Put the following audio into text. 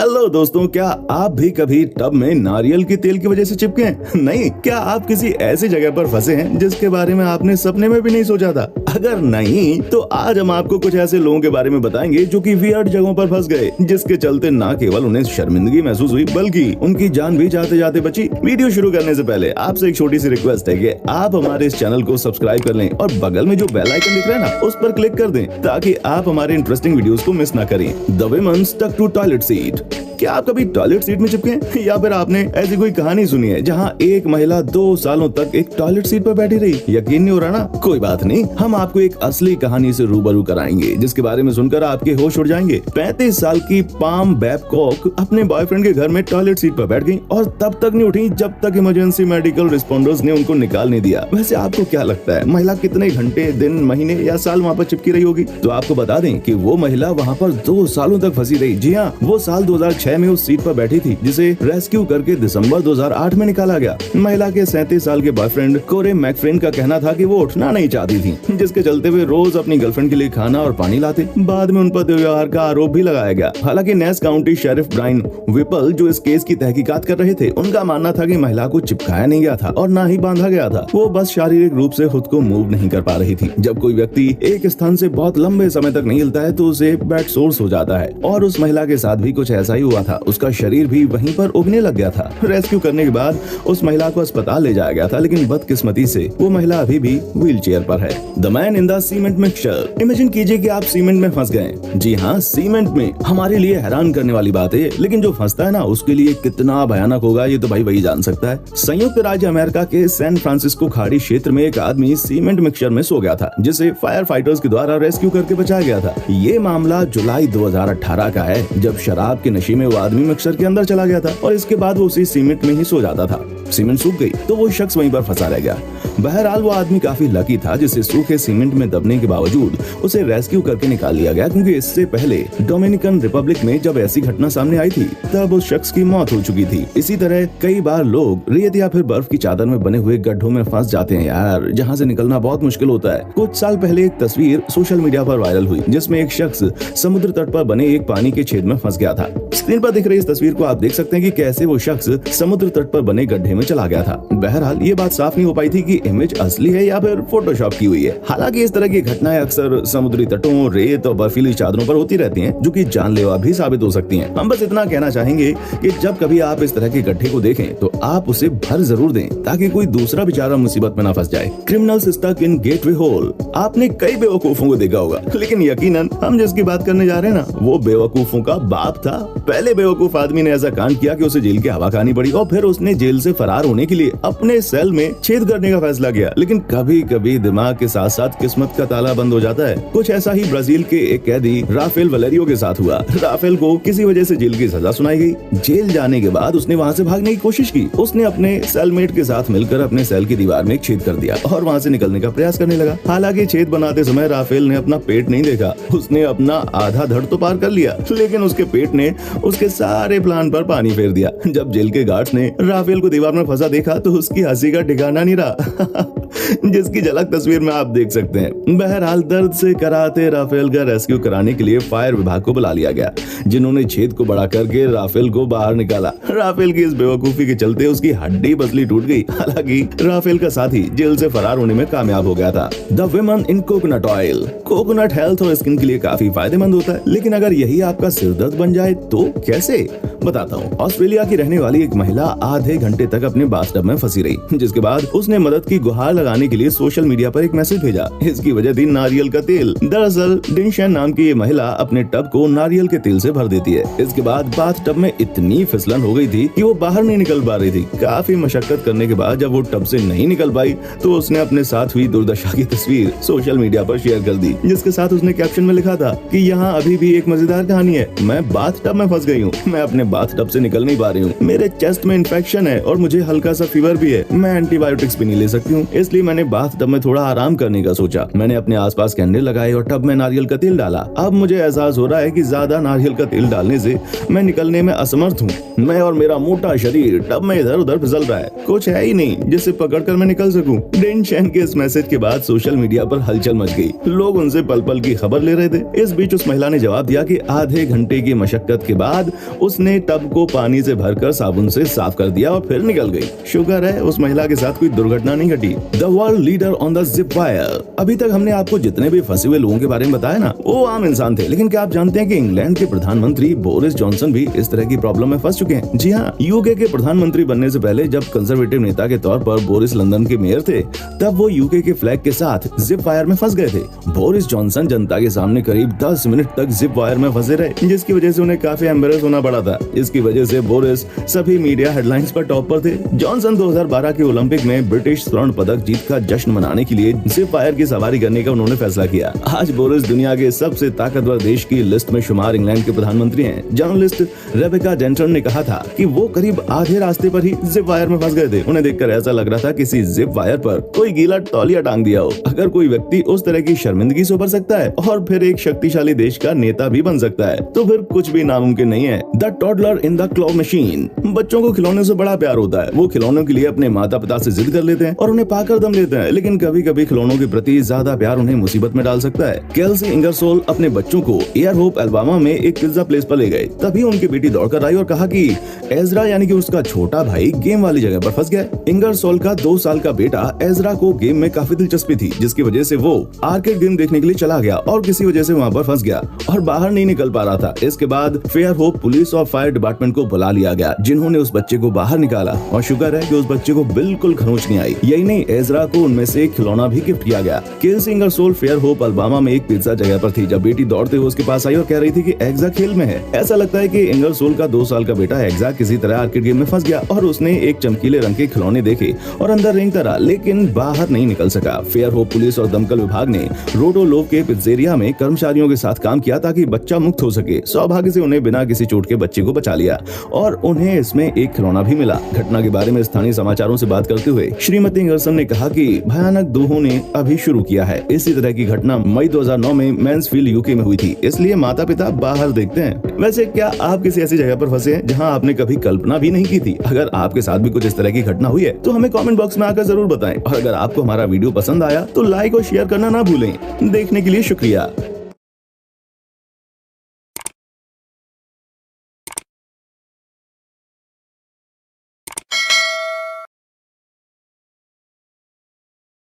Hello दोस्तों, क्या आप भी कभी टब में नारियल के तेल की वजह से चिपके हैं? नहीं, क्या आप किसी ऐसी जगह पर फंसे हैं जिसके बारे में आपने सपने में भी नहीं सोचा था? अगर नहीं, तो आज हम आपको कुछ ऐसे लोगों के बारे में बताएंगे जो कि वियर्ड जगहों पर फंस गए, जिसके चलते न केवल उन्हें शर्मिंदगी महसूस हुई बल्कि उनकी जान भी जाते जाते बची। वीडियो शुरू करने से पहले आपसे एक छोटी सी रिक्वेस्ट है कि आप हमारे इस चैनल को सब्सक्राइब कर लें और बगल में जो बेल आइकन दिख रहा है ना, उस पर क्लिक कर दें ताकि आप हमारे इंटरेस्टिंग वीडियोस को मिस ना करें। The women stuck to toilet seat. क्या आप कभी टॉयलेट सीट में चिपके हैं? या फिर आपने ऐसी कोई कहानी सुनी है जहां एक महिला 2 सालों तक एक टॉयलेट सीट पर बैठी रही? यकीन नहीं हो रहा ना? कोई बात नहीं, हम आपको एक असली कहानी से रूबरू कराएंगे जिसके बारे में सुनकर आपके होश उड़ जाएंगे। 35 साल की पाम बैबकॉक अपने बॉयफ्रेंड के घर में टॉयलेट सीट पर बैठ गई और तब तक नहीं उठी जब तक इमरजेंसी मेडिकल रिस्पॉन्डर्स ने उनको निकाल नहीं दिया। वैसे आपको क्या लगता है, महिला कितने घंटे, दिन, महीने या साल वहाँ पर चिपकी रही होगी? तो आपको बता दें कि वो महिला वहाँ पर 2 सालों तक फंसी रही। जी हाँ, वो साल 2006 में उस सीट पर बैठी थी जिसे रेस्क्यू करके दिसंबर 2008 में निकाला गया। महिला के 37 साल के बॉयफ्रेंड कोरे मैकफ्रेन का कहना था कि वो उठना नहीं चाहती थी, जिसके चलते वे रोज अपनी गर्लफ्रेंड के लिए खाना और पानी लाते। बाद में उन पर दुर्व्यवहार का आरोप भी लगाया गया। हालांकि नेस काउंटी शेरिफ ब्रायन विपल जो इस केस की तहकीकात कर रहे थे, उनका मानना था कि महिला को चिपकाया नहीं गया था और न ही बांधा गया था। वो बस शारीरिक रूप से खुद को मूव नहीं कर पा रही थी। जब कोई व्यक्ति एक स्थान से बहुत लंबे समय तक नहीं हिलता है तो उसे बेड सोर्स हो जाता है, और उस महिला के साथ भी कुछ ऐसा ही हुआ था। उसका शरीर भी वहीं पर उगने लग गया था। रेस्क्यू करने के बाद उस महिला को अस्पताल ले जाया गया था, लेकिन बदकिस्मती से वो महिला अभी भी व्हील चेयर पर है। The man in the cement mixture. Imagine कीजिए कि आप सीमेंट में फंस गए। जी हाँ, सीमेंट में। हमारे लिए हैरान करने वाली बात है, लेकिन जो फंसता है ना, उसके लिए कितना भयानक होगा ये तो भाई वही जान सकता है। संयुक्त राज्य अमेरिका के सैन फ्रांसिस्को खाड़ी क्षेत्र में एक आदमी सीमेंट मिक्सचर में सो गया था, जिसे फायर फाइटर्स के द्वारा रेस्क्यू करके बचाया गया था। ये मामला जुलाई 2018 का है, जब शराब के नशे में वो आदमी मिक्सचर के अंदर चला गया था और इसके बाद वो उसी सीमेंट में ही सो जाता था। सीमेंट सूख गई तो वो शख्स वहीं पर फंसा रह गया। बहरहाल वो आदमी काफी लकी था जिसे सूखे सीमेंट में दबने के बावजूद उसे रेस्क्यू करके निकाल लिया गया, क्योंकि इससे पहले डोमिनिकन रिपब्लिक में जब ऐसी घटना सामने आई थी तब उस शख्स की मौत हो चुकी थी। इसी तरह कई बार लोग रेत या फिर बर्फ की चादर में बने हुए गड्ढों में फंस जाते हैं यार, जहाँ से निकलना बहुत मुश्किल होता है। कुछ साल पहले एक तस्वीर सोशल मीडिया पर वायरल हुई जिसमें एक शख्स समुद्र तट पर बने एक पानी के छेद में फंस गया था। स्क्रीन पर दिख रही इस तस्वीर को आप देख सकते हैं कि कैसे वो शख्स समुद्र तट पर बने गड्ढे में चला गया था। बहरहाल ये बात साफ नहीं हो पाई थी कि इमेज असली है या फिर फोटोशॉप की हुई है। हालांकि इस तरह की घटनाएं अक्सर समुद्री तटों, रेत और बर्फीली चादरों पर होती रहती हैं, जो कि जानलेवा भी साबित हो सकती हैं। हम बस इतना कहना चाहेंगे कि जब कभी आप इस तरह के गड्ढे को देखें तो आप उसे भर जरूर दें ताकि कोई दूसरा बेचारा मुसीबत में ना फंस जाए। Criminals stuck in gateway hole. आपने कई बेवकूफों को देखा होगा, लेकिन यकीनन हम जिसकी बात करने जा रहे हैं ना, वो बेवकूफों का बाप था। पहले बेवकूफ आदमी ने ऐसा कांड किया कि उसे जेल की हवा खानी पड़ी और फिर उसने जेल से फरार होने के लिए अपने सेल में छेद करने का फैसला किया। लेकिन कभी कभी दिमाग के साथ साथ किस्मत का ताला बंद हो जाता है। कुछ ऐसा ही ब्राजील के एक कैदी राफेल वलेरियो के साथ हुआ। राफेल को किसी वजह से जेल की सजा सुनाई गई। जेल जाने के बाद उसने वहाँ से भागने की कोशिश की। उसने अपने सेलमेट के साथ मिलकर अपने सेल की दीवार में एक छेद कर दिया और वहाँ से निकलने का प्रयास करने लगा। हालांकि छेद बनाते समय राफेल ने अपना पेट नहीं देखा। उसने अपना आधा धड़ तो पार कर लिया, लेकिन उसके पेट ने उसके सारे प्लान पर पानी फेर दिया। जब जेल के गार्ड्स ने राफेल को दीवार में फंसा देखा तो उसकी हंसी का ठिकाना नहीं रहा जिसकी झलक तस्वीर में आप देख सकते हैं। बहरहाल दर्द से कराते राफेल का रेस्क्यू कराने के लिए फायर विभाग को बुला लिया गया, जिन्होंने छेद को बड़ा करके राफेल को बाहर निकाला। राफेल की इस बेवकूफी के चलते उसकी हड्डी पसली टूट गई। हालांकि राफेल का साथी जेल से फरार होने में कामयाब हो गया था। The women in coconut oil. Coconut health और स्किन के लिए काफी फायदेमंद होता है, लेकिन अगर यही आपका सिरदर्द बन जाए तो कैसे? बताता हूँ। ऑस्ट्रेलिया की रहने वाली एक महिला आधे घंटे तक अपने बाथटब में फंसी रही, जिसके बाद उसने मदद की गुहार लगाने के लिए सोशल मीडिया पर एक मैसेज भेजा। इसकी वजह थी नारियल का तेल। दरअसल डिनशन नाम की ये महिला अपने टब को नारियल के तेल से भर देती है। इसके बाद बाथटब में इतनी फिसलन हो गई थी कि वो बाहर नहीं निकल पा रही थी। काफी मशक्कत करने के बाद जब वो टब से नहीं निकल पाई तो उसने अपने साथ हुई दुर्दशा की तस्वीर सोशल मीडिया पर शेयर कर दी, जिसके साथ उसने कैप्शन में लिखा था कि यहाँ अभी भी एक मजेदार कहानी है। मैं बाथटब में फंस गई हूँ। मैं अपने बाथटब से निकल नहीं पा रही हूँ। मेरे चेस्ट में इन्फेक्शन है और मुझे हल्का सा फीवर भी है। मैं एंटीबायोटिक्स भी नहीं ले सकती हूँ, इसलिए इसलिए मैंने बाथ टब में थोड़ा आराम करने का सोचा। मैंने अपने आसपास कैंडल लगाए और टब में नारियल का तेल डाला। अब मुझे एहसास हो रहा है कि ज्यादा नारियल का तेल डालने से मैं निकलने में असमर्थ हूँ। मैं और मेरा मोटा शरीर टब में इधर उधर फिसल रहा है। कुछ है ही नहीं जिससे पकड़कर मैं निकल सकूं। डेन चैन के इस मैसेज के बाद सोशल मीडिया पर हलचल मच गई। लोग उनसे पल पल की खबर ले रहे थे। इस बीच उस महिला ने जवाब दिया कि आधे घंटे की मशक्कत के बाद उसने टब को पानी से भरकर साबुन से साफ कर दिया और फिर निकल गई। शुक्र है उस महिला के साथ कोई दुर्घटना नहीं घटी। The world leader on the zip wire. अभी तक हमने आपको जितने भी फंसे हुए लोगों के बारे में बताया ना, वो आम इंसान थे। लेकिन क्या आप जानते हैं कि इंग्लैंड के प्रधानमंत्री बोरिस जॉनसन भी इस तरह की प्रॉब्लम में फंस चुके हैं? जी हाँ, यूके के प्रधानमंत्री बनने से पहले जब कंजर्वेटिव नेता के तौर पर बोरिस लंदन के मेयर थे, तब वो यूके के फ्लैग के साथ जिप वायर में फंस गए थे। बोरिस जॉनसन जनता के सामने करीब 10 मिनट तक जिप वायर में फंसे रहे, जिसकी वजह से उन्हें काफी एम्बेरस होना पड़ा था। इसकी वजह से बोरिस सभी मीडिया हेडलाइंस पर टॉप पर थे। जॉनसन 2012 के ओलंपिक में ब्रिटिश स्वर्ण पदक जीत का जश्न मनाने के लिए जिप वायर की सवारी करने का उन्होंने फैसला किया। आज बोरिस दुनिया के सबसे ताकतवर देश की लिस्ट में शुमार इंग्लैंड के प्रधानमंत्री हैं। जर्नलिस्ट रेबेका डेंटन ने कहा था कि वो करीब आधे रास्ते पर ही जिप वायर में फंस गए थे। उन्हें देखकर ऐसा लग रहा था किसी जिप वायर पर कोई गीला तौलिया टांग दिया हो। अगर कोई व्यक्ति उस तरह की शर्मिंदगी से उबर सकता है और फिर एक शक्तिशाली देश का नेता भी बन सकता है, तो फिर कुछ भी नामुमकिन नहीं है। The toddler in the claw machine. बच्चों को खिलौने से बड़ा प्यार होता है। वो खिलौनों के लिए अपने माता पिता से जिद कर लेते हैं और उन्हें पाकर दम लेते हैं। लेकिन कभी कभी खिलौनों के प्रति ज्यादा प्यार उन्हें मुसीबत में डाल सकता है। केल्सी इंगरसोल अपने बच्चों को एयर होप अल्बामा में एक पिज्जा प्लेस पर ले गए। तभी उनकी बेटी दौड़कर आई और कहा कि एजरा यानी कि उसका छोटा भाई गेम वाली जगह पर फंस गया। इंगरसोल का 2 साल का बेटा एजरा को गेम में काफी दिलचस्पी थी, जिसकी वजह से वो आर्केड गेम देखने के लिए चला गया और किसी वजह से वहाँ पर फंस गया और बाहर नहीं निकल पा रहा था। इसके बाद फेयर होप पुलिस और फायर डिपार्टमेंट को बुला लिया गया, जिन्होंने उस बच्चे को बाहर निकाला और शुक्र है कि उस बच्चे को बिल्कुल खरोंच नहीं आई। यही नहीं, एजरा को उनमें से एक खिलौना भी गिफ्ट किया गया। Kelsey Ingersoll fair hope Alabama में एक पिज्जा जगह पर थी जब बेटी दौड़ते हुए उसके पास आई और कह रही थी कि एग्जा खेल में है। ऐसा लगता है कि इंगरसोल का 2 साल का बेटा एग्जा किसी तरह आर्केड गेम में फंस गया और उसने एक चमकीले रंग के खिलौने देखे और अंदर रेंगता रहा, लेकिन बाहर नहीं निकल सका। फेयर होप पुलिस और दमकल विभाग ने रोडोलोव के पिज्जेरिया में कर्मचारियों के साथ काम किया ताकि बच्चा मुक्त हो सके। सौभाग्य से उन्हें बिना किसी चोट के बच्चे को बचा लिया और उन्हें इसमें एक खिलौना भी मिला। घटना के बारे में स्थानीय समाचारों से बात करते हुए श्रीमती इंगरसन ने कहा कि भयानक दोहों ने अभी शुरू किया है। इसी तरह की घटना मई 2009 में मैंसफील्ड यूके में हुई थी, इसलिए माता पिता बाहर देखते हैं। वैसे क्या आप किसी ऐसी जगह पर फंसे हैं जहां आपने कभी कल्पना भी नहीं की थी? अगर आपके साथ भी कुछ इस तरह की घटना हुई है तो हमें कमेंट बॉक्स में आकर जरूर बताएं। और अगर आपको हमारा वीडियो पसंद आया तो लाइक और शेयर करना ना भूलें। देखने के लिए शुक्रिया।